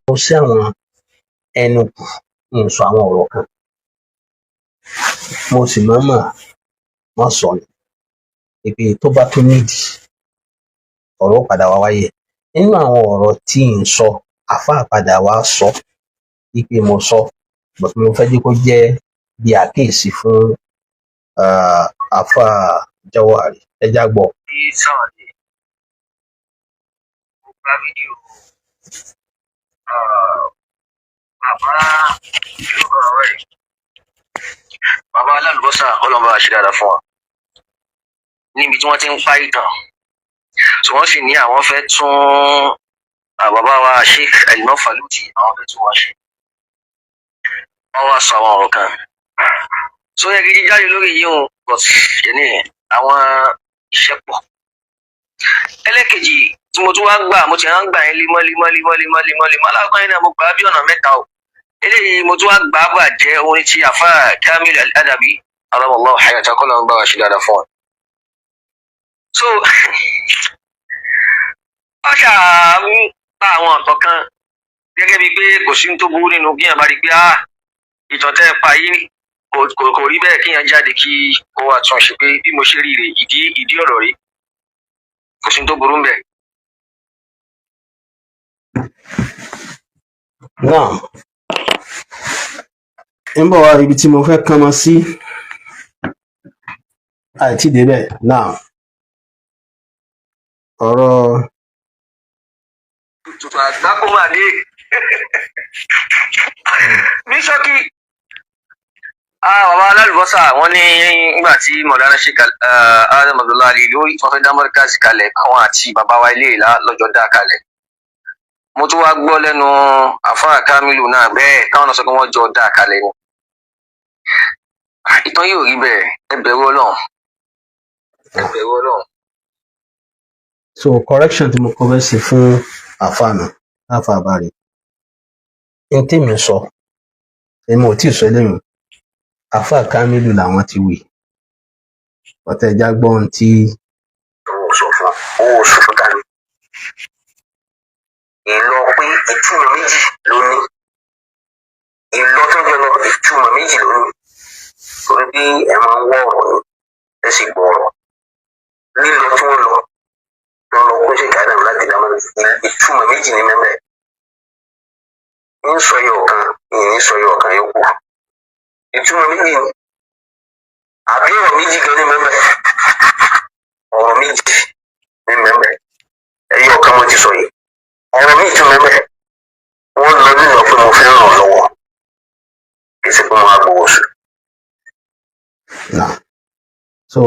mo sí àwọn ẹnu kù ń sọ àwọn ọ̀rọ̀ kan mo sì mọ̀ọ́mọ̀ wọ́n sọ ni pé tó bá tún nídìí ọ̀rọ̀ padà wá wáyé nínú àwọn ọ̀rọ̀ tí ń sọ àáfàá padà wá sọ wípé mo sọ but mo fẹ́ jẹ́ kó jẹ́ bí àkíyèsí fún àáfàá Jawari ẹjá gbọ́. mo gba fídíò bàbá yorùbá ọ̀rẹ́ bàbá alálùbọ́sà ọlọ́mọba àṣírí fún wa níbi tí wọ́n ti ń pa ìtàn tí wọ́n sì ní àwọn fẹ́ tún bàbá wa Sheikh Elimam Faluti àwọn fẹ́ tún wá ṣe wọ́n wá sọ àwọn ọ̀rọ̀ kan tó yẹ kí jíjáde lórí yìí ń pọ̀ sí ní àwọn iṣẹ́ pọ̀. ẹlẹ́kejì tí mo tún wá gbà mo ti hàn gbà yín lemọ́lemọ́ alákọ̀ọ́ yín náà mo gbà á bí ọ̀nà mẹ́ta o eléyìí mo tún wá gbà á bàjẹ́ orin ti àfà Kamil Al-Adabi aláwọ̀lọ́ hayata kọ́ lọ́n bá wa ṣe dáadáa fún ọ. so wọ́n ṣáà ń pa àwọn ọ̀tọ̀ kan gẹ́gẹ́ bíi pé kò sí ní tó burú nínú bí yàn bá rí i pé ìtàn tẹ́ ẹ pa yìí kò rí bẹ́ẹ̀ kíyàn jáde kí ó wà tún ṣe pé bí mo ṣe rí rè ìdí ọ̀rọ̀ rí kò sí ní tó burú ń bẹ̀. náà ń bọ̀ wá ibi tí mo fẹ́ kán mọ́ sí àìtí débẹ̀ náà ọ̀rọ̀ tuntun àgbákò máa dé ní ṣókí bàbá alálùbọ́sà wọ́n ní nígbà tí mọ̀lára Sheikh Adam Abdullahi Ali lórí wọ́n fẹ́ dá mọ́ríkàsì kalẹ̀ àwọn àti bàbá wa ilé ìlà lọ́jọ́ dá kalẹ̀ mo tún wá gbọ́ lẹ́nu àfáà Kamilu náà bẹ́ẹ̀ táwọn náà sọ pé wọ́n jọ dá kalẹ̀ ni ìtàn yóò rí bẹ́ẹ̀ ẹ bẹ̀rù Ọlọ́run. so correction tí mo kọ́ fẹ́ ṣe fún àfáà náà àfáà Bari ní tèmi sọ èmi ò tí ì sọ eléyìí àfáà Kamilu làwọn ti wí ọ̀tẹ̀já gbọ́n tí owó sọ fún Kamilu ìlọ pé ìtumọ̀ méjì ló ní ìlọ tó jẹ lọ ìtumọ̀ méjì ló ní torí bí ẹ máa ń wọ ọ̀rọ̀ ni ẹ sì gbọ́ ọ̀rọ̀ lílọ tí wọ́n lọ kó ṣe káàdà láti dáná ìtumọ̀ méjì ní mẹ́mẹ́ ń sọ yọ ọ̀kan ìyẹn sọ yọ ọ̀kan yókù ìtumọ̀ méjì ni àbí ọ̀rọ̀ méjì gan ní mẹ́mẹ́ ọ̀rọ̀ méjì ní mẹ́mẹ́ ẹ̀yọ ọ̀kan mo ti sọ yìí ọ̀rọ̀ méjì tún mẹ́mẹ́ wọ́n lọ nínú pé mo fẹ́ ràn ọ́ lọ́wọ́ kì í ṣe pé mo á gbowó sùn. so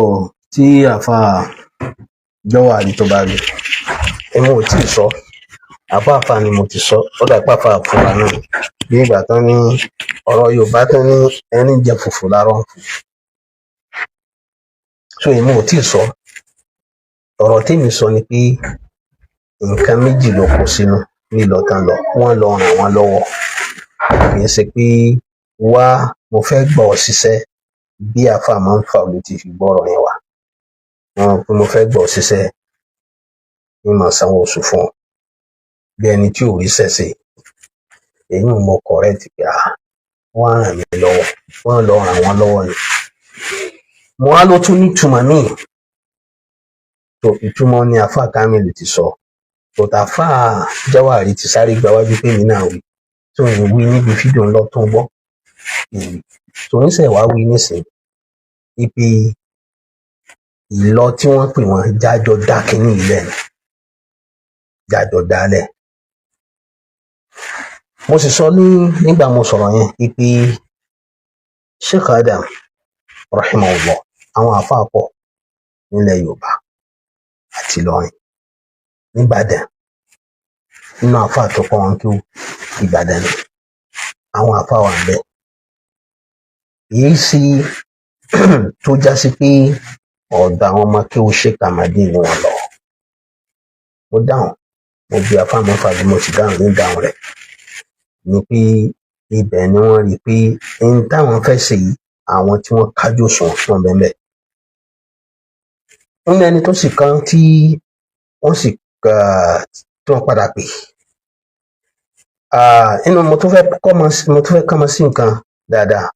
tí àfáà Jawari tó bá rí èmi ò tí ì sọ àfáàfáà ni mo ti sọ ó dà pàfà fúnra náà bí ìgbà tán ní ọ̀rọ̀ Yorùbá tán ní ẹni jẹ fùfù lárọ́ ń fò so èmi ò tí ì sọ ọ̀rọ̀ tèmi sọ ni pé nǹkan méjì ló kó sínú lílọ tán lọ wọ́n lọ ràn wọ́n lọ́wọ́ kì í ṣe pé wá mo fẹ́ gbà ọ́ ṣiṣẹ́ bí àfáà máa ń fà ló ti fi gbọ́rọ̀ yẹn wá wọn pé mo fẹ́ gbà ọ́ ṣiṣẹ́ ní màá sanwó oṣù fún ọ bí ẹni tí ò rí ṣẹ̀ṣẹ̀ èyí ò mọ correct pé wọ́n á ràn mí lọ́wọ́ wọ́n lọ ràn wọ́n lọ́wọ́ ni mo á ló tún nítumọ̀ míì tó ìtumọ̀ ni àfáà Kamilu ti sọ but àfáà Jawari ti sáré gba wájú pé mi náà wí tó ń wí níbi fídíò ńlọ tó ń gbọ́ tó ń ṣẹ̀ wá wí nísìnyí ibi ìlọ tí wọ́n pè wọ́n jájọ dá kínní ilẹ̀ ni jájọ dálẹ̀ mo sì sọ nígbà mo sọ̀rọ̀ yẹn pé Sheikh Adam rahimahullah àwọn àfáà pọ̀ nílẹ̀ Yorùbá àti Ìlọrin nìbàdàn nínú àfáà tó kọ́ wọn kí Ìbàdàn ni àwọn àfáà wà ń bẹ èyí sí tó já sí pé ọ̀dọ̀ àwọn ọmọ kí ó Sheikh Ahmadi ni wọ́n lọ mo dáhùn mo bí àfáà mẹ́fà bí mo ti dáhùn ní ìdáhùn rẹ̀ ni pé ibẹ̀ ni wọ́n rí i pé ohun táwọn fẹ́ ṣe yìí àwọn tí wọ́n kájú òṣùwọ̀n fún ọbẹ̀ mẹ́ ń lẹ́ni tó sì kan tí wọ́n sì tí wọ́n padà pè inú mo tún fẹ́ kọ́mọ sí nǹkan dáadáa